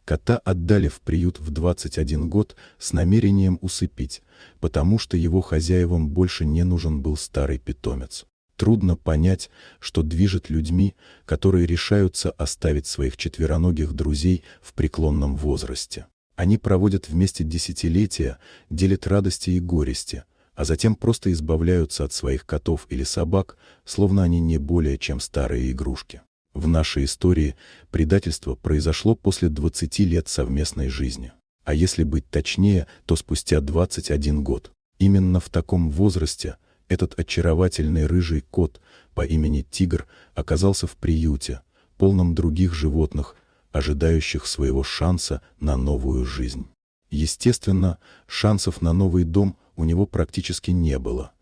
Кота отдали в приют в 21 год с намерением усыпить, потому что его хозяевам больше не нужен был старый питомец. Трудно понять, что движет людьми, которые решаются оставить своих четвероногих друзей в преклонном возрасте. Они проводят вместе десятилетия, делят радости и горести, а затем просто избавляются от своих котов или собак, словно они не более чем старые игрушки. В нашей истории предательство произошло после 20 лет совместной жизни. А если быть точнее, то спустя 21 год. Именно в таком возрасте этот очаровательный рыжий кот по имени Тигр оказался в приюте, полном других животных, ожидающих своего шанса на новую жизнь. Естественно, шансов на новый дом у него практически не было,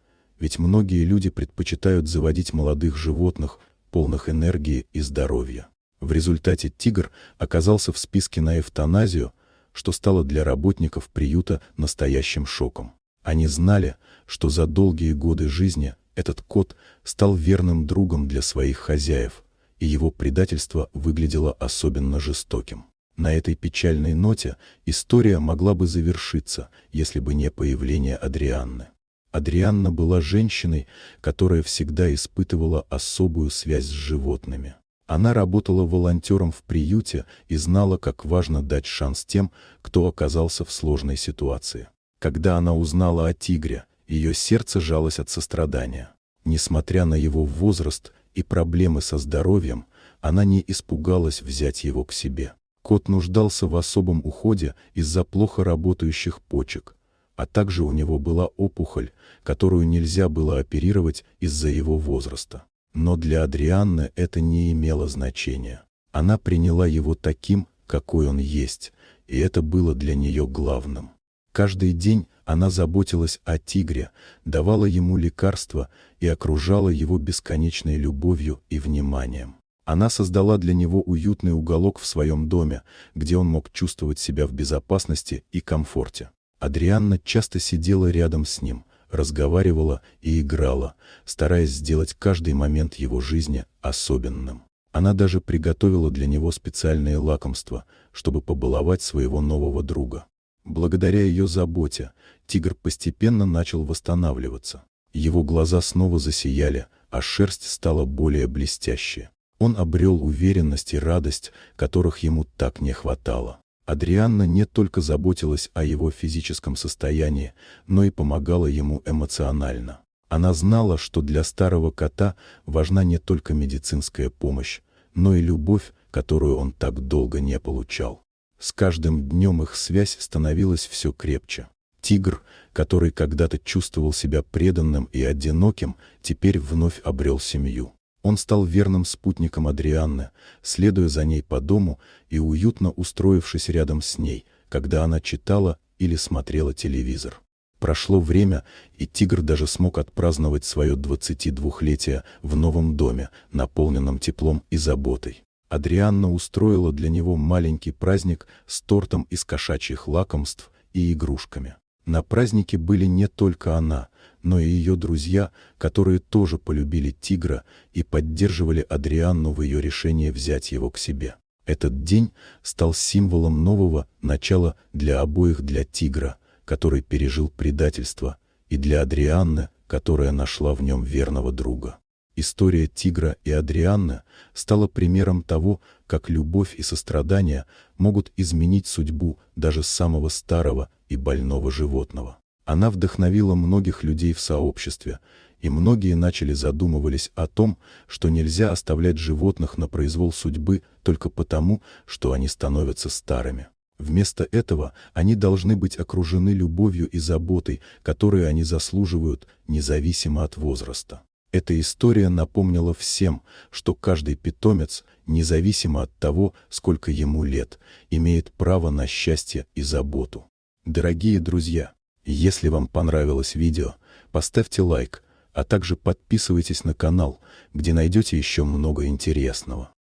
ведь многие люди предпочитают заводить молодых животных, полных энергии и здоровья. В результате Тигр оказался в списке на эвтаназию, что стало для работников приюта настоящим шоком. Они знали, что за долгие годы жизни этот кот стал верным другом для своих хозяев, и его предательство выглядело особенно жестоким. На этой печальной ноте история могла бы завершиться, если бы не появление Адрианны. Адрианна была женщиной, которая всегда испытывала особую связь с животными. Она работала волонтером в приюте и знала, как важно дать шанс тем, кто оказался в сложной ситуации. Когда она узнала о Тигре, ее сердце сжалось от сострадания. Несмотря на его возраст и проблемы со здоровьем, она не испугалась взять его к себе. Кот нуждался в особом уходе из-за плохо работающих почек, а также у него была опухоль, которую нельзя было оперировать из-за его возраста. Но для Адрианны это не имело значения. Она приняла его таким, какой он есть, и это было для нее главным. Каждый день она заботилась о Тигре, давала ему лекарства и окружала его бесконечной любовью и вниманием. Она создала для него уютный уголок в своем доме, где он мог чувствовать себя в безопасности и комфорте. Адрианна часто сидела рядом с ним, разговаривала и играла, стараясь сделать каждый момент его жизни особенным. Она даже приготовила для него специальные лакомства, чтобы побаловать своего нового друга. Благодаря ее заботе Тигр постепенно начал восстанавливаться. Его глаза снова засияли, а шерсть стала более блестящей. Он обрел уверенность и радость, которых ему так не хватало. Адрианна не только заботилась о его физическом состоянии, но и помогала ему эмоционально. Она знала, что для старого кота важна не только медицинская помощь, но и любовь, которую он так долго не получал. С каждым днем их связь становилась все крепче. Тигр, который когда-то чувствовал себя преданным и одиноким, теперь вновь обрел семью. Он стал верным спутником Адрианны, следуя за ней по дому и уютно устроившись рядом с ней, когда она читала или смотрела телевизор. Прошло время, и Тигр даже смог отпраздновать свое 22-летие в новом доме, наполненном теплом и заботой. Адрианна устроила для него маленький праздник с тортом из кошачьих лакомств и игрушками. На празднике были не только она, но и ее друзья, которые тоже полюбили Тигра и поддерживали Адрианну в ее решении взять его к себе. Этот день стал символом нового начала для обоих, для Тигра, который пережил предательство, и для Адрианны, которая нашла в нем верного друга. История Тигра и Адрианны стала примером того, как любовь и сострадание могут изменить судьбу даже самого старого и больного животного. Она вдохновила многих людей в сообществе, и многие начали задумывались о том, что нельзя оставлять животных на произвол судьбы только потому, что они становятся старыми. Вместо этого они должны быть окружены любовью и заботой, которые они заслуживают, независимо от возраста. Эта история напомнила всем, что каждый питомец, независимо от того, сколько ему лет, имеет право на счастье и заботу. Дорогие друзья, если вам понравилось видео, поставьте лайк, а также подписывайтесь на канал, где найдете еще много интересного.